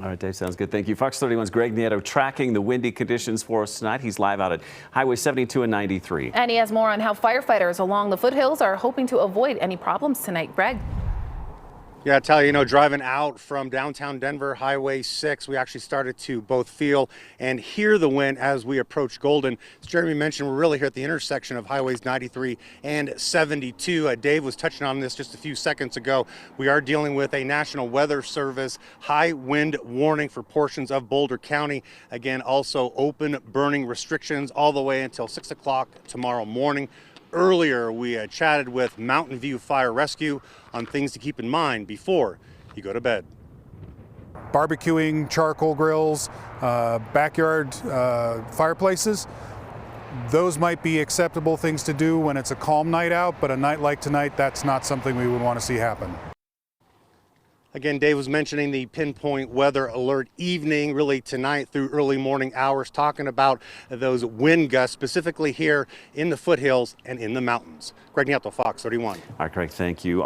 All right, Dave, sounds good. Thank you. Fox 31's Greg Nieto tracking the windy conditions for us tonight. He's live out at Highway 72 and 93. And he has more on how firefighters along the foothills are hoping to avoid any problems tonight. Greg. Yeah, I tell you, driving out from downtown Denver, Highway 6, we actually started to both feel and hear the wind as we approach Golden. As Jeremy mentioned, we're really here at the intersection of Highways 93 and 72. Dave was touching on this just a few seconds ago. We are dealing with a National Weather Service high wind warning for portions of Boulder County. Again, also open burning restrictions all the way until 6 o'clock tomorrow morning. Earlier, we chatted with Mountain View Fire Rescue on things to keep in mind before you go to bed. Barbecuing, charcoal grills, backyard fireplaces, those might be acceptable things to do when it's a calm night out, but a night like tonight, that's not something we would want to see happen. Again, Dave was mentioning the pinpoint weather alert evening, really tonight through early morning hours, talking about those wind gusts, specifically here in the foothills and in the mountains. Greg Nieto, Fox 31. All right, Greg, thank you.